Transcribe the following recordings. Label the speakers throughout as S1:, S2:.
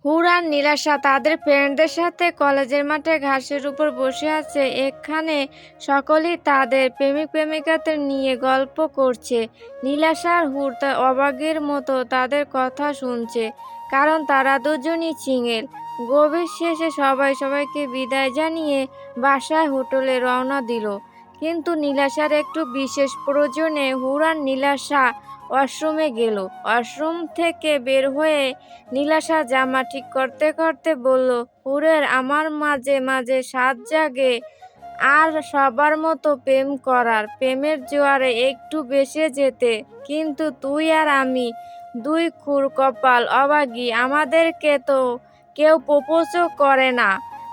S1: হুর আর নীলাশা তাদের ফ্রেন্ডদের সাথে কলেজের মাঠে ঘাসের উপর বসে আছে। এখানে সকলেই তাদের প্রেমিক প্রেমিকাদের নিয়ে গল্প করছে। নীলাশা আর হুর অবাগের মতো তাদের কথা শুনছে, কারণ তারা দুজনই সিঙ্গেল। গভীর শেষে সবাই সবাইকে বিদায় জানিয়ে বাসায় হোটেলে রওনা দিল। কিন্তু নীলাশার একটু বিশেষ প্রয়োজনে হুর আর নীলাশা ওয়াশরুমে গেল। ওয়াশরুম থেকে বের হয়ে নীলাশা জামা ঠিক করতে করতে বলল, হুরের আমার মাঝে মাঝে সাধ জাগে আর সবার মতো প্রেম করার, প্রেমের জোয়ারে একটু ভেসে যেতে। কিন্তু তুই আর আমি দুই খুর কপাল অভাগী, আমাদেরকে তো কেউ প্রপোজও করে না।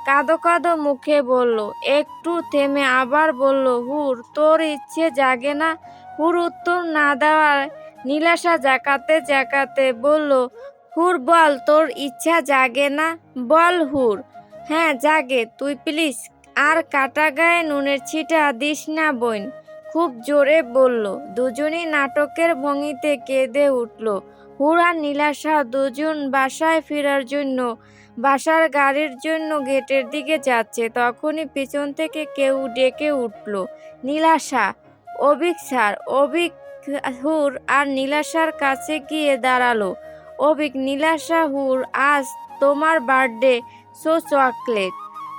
S1: কাঁদো কাঁদো মুখে বলল। একটু থেমে আবার বলল, হুর তোর ইচ্ছে জাগে না? হুর উত্তর না দেওয়ায় নীলাশা জাকাতে জাকাতে বলল, হুর বল, তোর ইচ্ছা জাগে না? বল হুর। হ্যাঁ জাগে, তুই প্লিজ আর কাটা গায়ে নুনের ছিটা দিস না বোন, খুব জোরে বলল। দুজনই নাটকের ভঙ্গিতে কেঁদে উঠল। হুর আর নীলাশা দুজন বাসায় ফেরার জন্য বাসার গাড়ির জন্য গেটের দিকে যাচ্ছে, তখনই পিছন থেকে কেউ ডেকে উঠল, নীলাশা। অভিক স্যার। অভিক হুর আর নীলাশার কাছে গিয়ে দাঁড়ালো। অভিক, নীলাশা, হুর, আজ তোমার বার্থডে, সো চকলেট।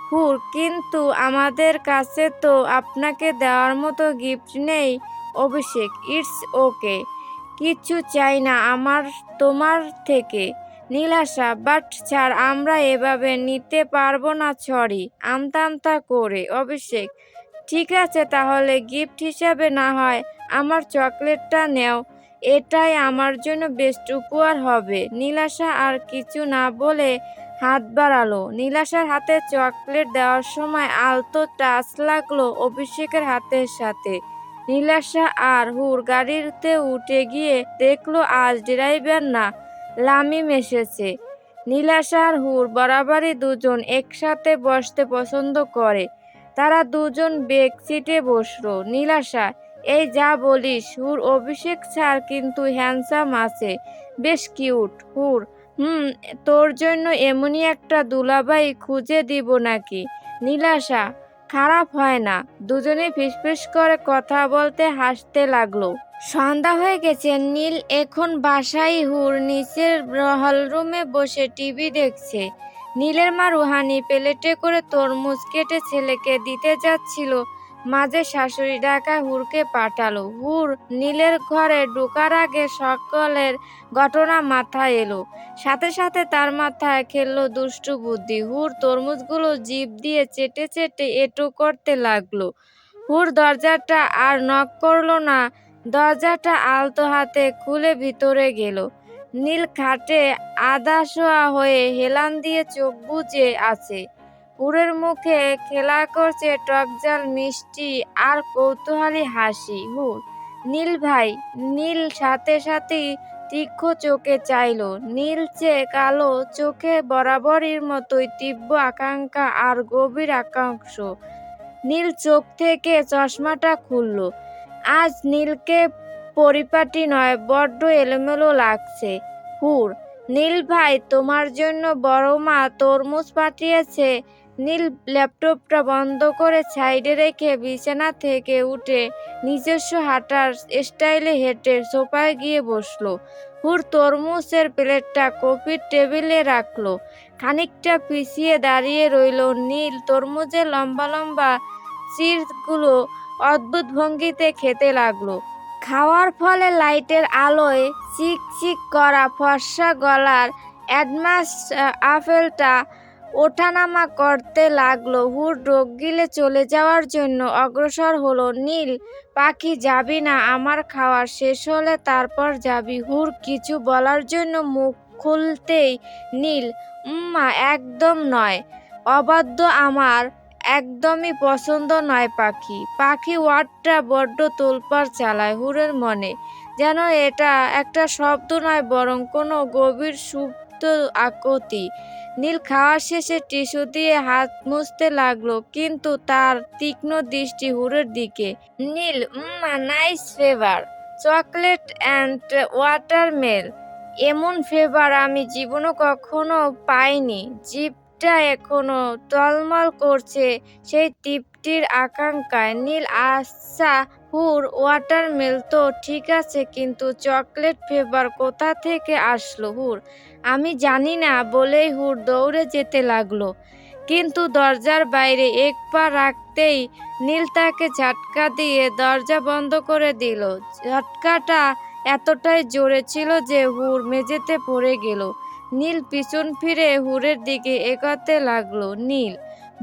S1: হুর, কিন্তু আমাদের কাছে তো আপনাকে দেওয়ার মতো গিফট নেই। অভিষেক, ইটস ওকে, কিচ্ছু চাই না আমার তোমার থেকে। নীলাশা, বাট স্যার আমরা এভাবে নিতে পারবো না, সরি। আমতা আমতা করে অভিষেক, ঠিক আছে তাহলে গিফট হিসাবে না হয় আমার চকলেটটা নেও, এটাই আমার জন্য বেস্ট উপহার হবে। নীলাশা আর কিছু না বলে হাত বাড়ালো। নীলাশার হাতে চকলেট দেওয়ার সময় আলতো টাচ লাগলো অভিষেকের হাতের সাথে। নীলাশা আর হুর গাড়িতে উঠে গিয়ে দেখলো আজ ড্রাইভার না, লামিম এসেছে। নীলাশা আর হুর বরাবরই দুজন একসাথে বসতে পছন্দ করে। তারা দুজন বেক সিটে বসলো। নীলাশা, এই যা বলিস হুর, অভিষেক স্যার কিন্তু হ্যান্ডসাম আছে, বেশ কিউট। হুর, তোর জন্য এমনই একটা দুলাভাই খুঁজে দিব নাকি? নীলাশা, খারাপ হয় না। দুজনে ফিসফিস করে কথা বলতে হাসতে লাগলো। সন্ধ্যা হয়ে গেছে। নীল এখন বাসায়। হুর নিচের হলরুমে বসে টিভি দেখছে। নীলের মা রুহানি প্লেটে করে তরমুজ কেটে ছেলেকে দিতে যাচ্ছিল, মাঝে শাশুড়ি ডাকায় হুরকে পাঠালো। হুর নীলের ঘরে ঢোকার আগে সকলের ঘটনা মাথায় এলো। সাথে সাথে তার মাথায় খেললো দুষ্টু বুদ্ধি। হুর তরমুজগুলো জিভ দিয়ে চেটে চেটে এঁটো করতে লাগলো। হুর দরজাটা আর নক করলো না, দরজাটা আলতো হাতে খুলে ভিতরে গেল। নীল খাটে আধাশোয়া হয়ে হেলান দিয়ে চোখ বুজে আছে। হুরের মুখে খেলা করছে টকঝাল মিষ্টি আর কৌতূহলী হাসি। হুর, নীল ভাই। নীল সাথে সাথেই তীক্ষ্ণ চোখে চাইল। নীলচে কালো চোখে বরাবরের মতোই তীব্র আকাঙ্ক্ষা আর গভীর আকাঙ্ক্ষ। নীল চোখ থেকে চশমাটা খুলল। আজ নীলকে পরিপাটি নয়, বড্ড এলোমেলো লাগছে। হুর, নীল ভাই তোমার জন্য বড় মা তরমুজ পাঠিয়েছে। নীল ল্যাপটপটা বন্ধ করে সাইডে রেখে বিছানা থেকে উঠে নিজস্ব হাঁটার স্টাইলে হেঁটে সোফায় গিয়ে বসলো। হুর তরমুজের প্লেটটা কফির টেবিলে রাখলো। খানিকটা পিছিয়ে দাঁড়িয়ে রইল। নীল তরমুজের লম্বা লম্বা চিরগুলো অদ্ভুত ভঙ্গিতে খেতে লাগলো। খাওয়ার ফলে লাইটের আলোয় চিকচিক করা ফর্সা গলার অ্যাডমাস আপেলটা ওঠানামা করতে লাগলো। হুর ঢোক গিলে চলে যাওয়ার জন্য অগ্রসর হলো। নীল পাখি, যাবি না? আমার খাওয়া শেষ হলে তারপর যাবি। হুর কিছু বলার জন্য মুখ খুলতেই নীল, একদম নয়, অবাধ্য, আমার একদমই পছন্দ নয় পাখি। পাখি ওয়ার্ডটা বড্ড তোলপাড় চালায় হুরের মনে, যেন এটা একটা শব্দ নয় বরং কোনো গভীর সুপ্ত আকতি। নীল খাওয়া শেষে টিস্যু দিয়ে হাত মুছতে লাগলো, কিন্তু তার তীক্ষ্ণ দৃষ্টি হুরের দিকে। নীল, নাইস ফেভার, চকলেট অ্যান্ড ওয়াটারমেল, এমন ফ্লেভার আমি জীবনে কখনো পাইনি। জিভটা এখনো টলমল করছে সেই তৃপ্তির আকাঙ্ক্ষায়। নীল আচ্ছা হুর, ওয়াটারমেল তো ঠিক আছে, কিন্তু চকলেট ফ্লেভার কোথা থেকে আসলো হুর? আমি জানি না বলেই হুর দৌড়ে যেতে লাগলো। কিন্তু দরজার বাইরে এক পা রাখতেই নীল তাকে ঝাটকা দিয়ে দরজা বন্ধ করে দিল। ঝটকাটা এতটাই জোরে ছিল যে হুর মেঝেতে পড়ে গেল। নীল পিছন ফিরে হুরের দিকে এগোতে লাগলো। নীল,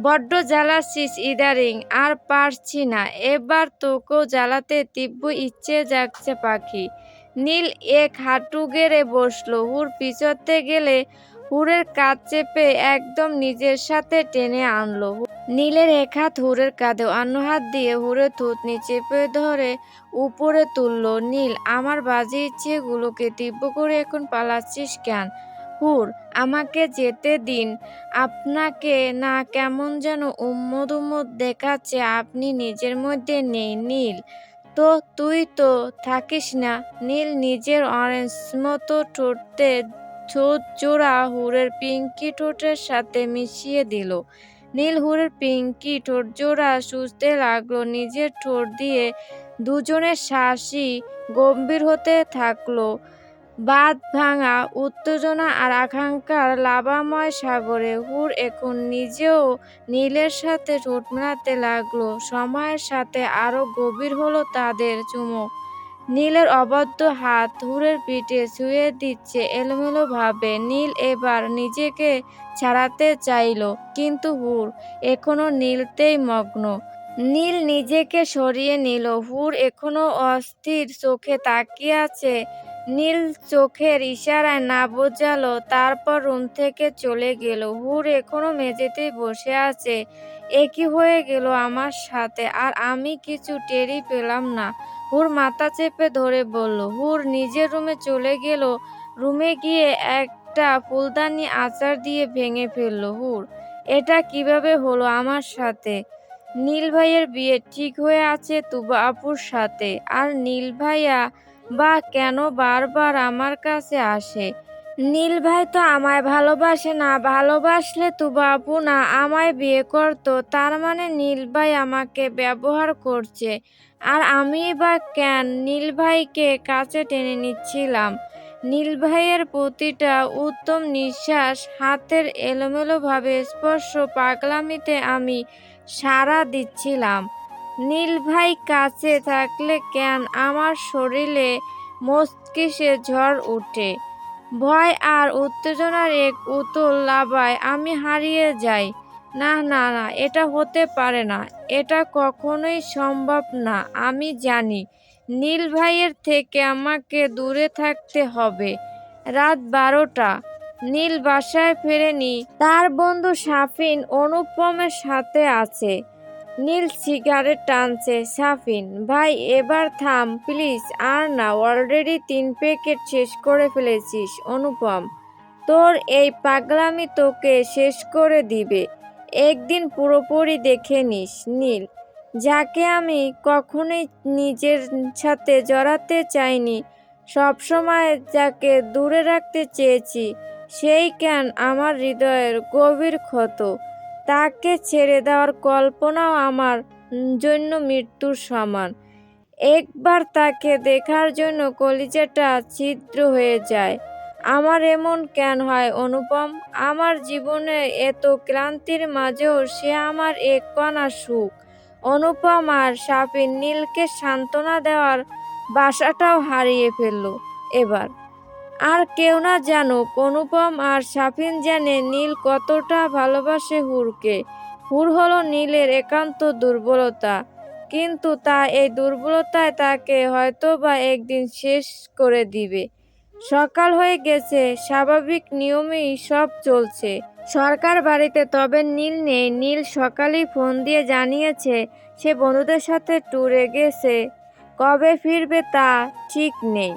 S1: বড্ড জ্বালাচ্ছিস ইদারিং, আর পারছি না। এবার তোকেও জ্বালাতে তীব্র ইচ্ছে জাগছে পাখি। নীল এক হাঁটু গেড়ে বসলো। হুর পিছতে গেলে হুরের কাঁধ চেপে একদম নিজের সাথে টেনে আনলো। নীলের এক হাত হুরের কাঁধে, অন্য হাত দিয়ে হুরের থুতনি চেপে ধরে উপরে তুললো। নীল, আমার বাজে ইচ্ছেগুলোকে তীব্র করে এখন পালাচ্ছিস কেন? হুর, আমাকে যেতে দিন। আপনাকে না কেমন যেন উন্মাদ উন্মাদ দেখাচ্ছে। আপনি নিজের মধ্যে নেই। নীল, তো তুই তো থাকিস না। নীল নিজের অরেঞ্জ মতো ঠোঁটে ঠোঁট জোড়া হুরের পিঙ্কি ঠোঁটের সাথে মিশিয়ে দিল। নীল হুরের পিঙ্কি ঠোঁটজোড়া চুষতে লাগলো নিজের ঠোঁট দিয়ে। দুজনের শ্বাসই গম্ভীর হতে থাকলো বাঁধ ভাঙা উত্তেজনা আর আকাঙ্ক্ষার লাভাময় সাগরে। হুর এখন নিজেও নীলের সাথে ঠোঁট মেলাতে লাগলো। সময়ের সাথে আরো গভীর হলো তাদের চুমুক। নীলের অবাধ্য হাত হুরের পিঠে ছুঁয়ে দিচ্ছে এলোমেলো ভাবে। নীল এবার নিজেকে ছাড়াতে চাইল, কিন্তু হুর এখনো নীলতেই মগ্ন। নীল নিজেকে সরিয়ে নিল। হুর এখনো অস্থির চোখে তাকিয়ে আছে। নীল চোখের ইশারায় না বোঝালো, তারপর রুম থেকে চলে গেল। হুর এখনো মেঝেতেই বসে আছে। একই হয়ে গেল আমার সাথে, আর আমি কিছু টেরই পেলাম না। হুর মাথা চেপে ধরে বলল। হুর নিজের রুমে চলে গেল। রুমে গিয়ে একটা ফুলদানি আচার দিয়ে ভেঙে ফেলল। হুর, এটা কিভাবে হলো আমার সাথে? নীল ভাইয়ের বিয়ে ঠিক হয়ে আছে তুবা আপুর সাথে, আর নীল ভাইয়া বা কেন বারবার আমার কাছে আসে? নীল ভাই তো আমায় ভালোবাসে না। ভালোবাসলে তুবা আপু না আমায় বিয়ে করতো। তার মানে নীল ভাই আমাকে ব্যবহার করছে। আর আমি বা কেন নীল ভাইকে কাছে টেনে নিচ্ছিলাম? নীল ভাইয়ের প্রতিটা উত্তম নিঃশ্বাস, হাতের এলোমেলোভাবে স্পর্শ, পাগলামিতে আমি সাড়া দিচ্ছিলাম। নীল ভাই কাছে থাকলে কেন আমার শরীরে মস্তিষ্কে ঝড় ওঠে। ভয় আর উত্তেজনার এক উতল লাভায় আমি হারিয়ে যাই। না না না, এটা হতে পারে না। এটা কখনোই সম্ভব না। আমি জানি নীল ভাইয়ের থেকে আমাকে দূরে থাকতে হবে। রাত 12টা। নীল বাসায় ফেরেনি। তার বন্ধু সাফিন অনুপমের সাথে আছে। নীল সিগারেট টানছে। সাফিন, ভাই এবার থাম প্লিজ, আর না, অলরেডি 3 প্যাকেট শেষ করে ফেলেছিস। অনুপম, তোর এই পাগলামি তোকে শেষ করে দিবে। একদিন পুরোপুরি দেখে নিস। নীল, যাকে আমি কখনোই নিজের সাথে জড়াতে চাইনি, সবসময় যাকে দূরে রাখতে চেয়েছি, সেই কেন আমার হৃদয়ের গভীর ক্ষত। তাকে ছেড়ে দেওয়ার কল্পনাও আমার জন্য মৃত্যুর সমান। একবার তাকে দেখার জন্য কলিজাটা ছিদ্র হয়ে যায়। আমার এমন কেন হয় অনুপম? আমার জীবনে এত ক্লান্তির মাঝেও সে আমার এক কণা সুখ। অনুপম আর সাফিন নীলকে সান্ত্বনা দেওয়ার বাসাটাও হারিয়ে ফেলল এবার। আর কেউ না জানুক, অনুপম আর সাফিন জানে নীল কতটা ভালোবাসে হুরকে। হুর হলো নীলের একান্ত দুর্বলতা, কিন্তু এই দুর্বলতায় তাকে হয়তোবা একদিন শেষ করে দিবে। সকাল হয়ে গেছে, স্বাভাবিক নিয়মেই সব চলছে সরকার বাড়িতে, তবে নীল নেই। নীল সকালেই ফোন দিয়ে জানিয়েছে সে বন্ধুদের সাথে ট্যুরে গেছে। কবে ফিরবে তা ঠিক নেই।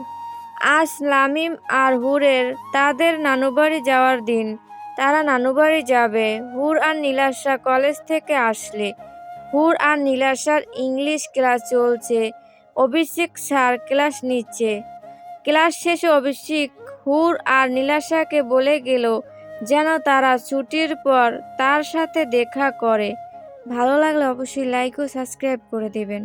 S1: আজ লামিম আর হুরের তাদের নানুবাড়ি যাওয়ার দিন। তারা নানুবাড়ি যাবে হুর আর নীলাশা কলেজ থেকে আসলে। হুর আর নীলাশার ইংলিশ ক্লাস চলছে। অভিষেক স্যার ক্লাস নিচ্ছে। ক্লাস শেষে অভিষেক হুর আর নীলাশাকে বলে গেল যেন তারা ছুটির পর তার সাথে দেখা করে। ভালো লাগলে অবশ্যই লাইক ও সাবস্ক্রাইব করে দেবেন।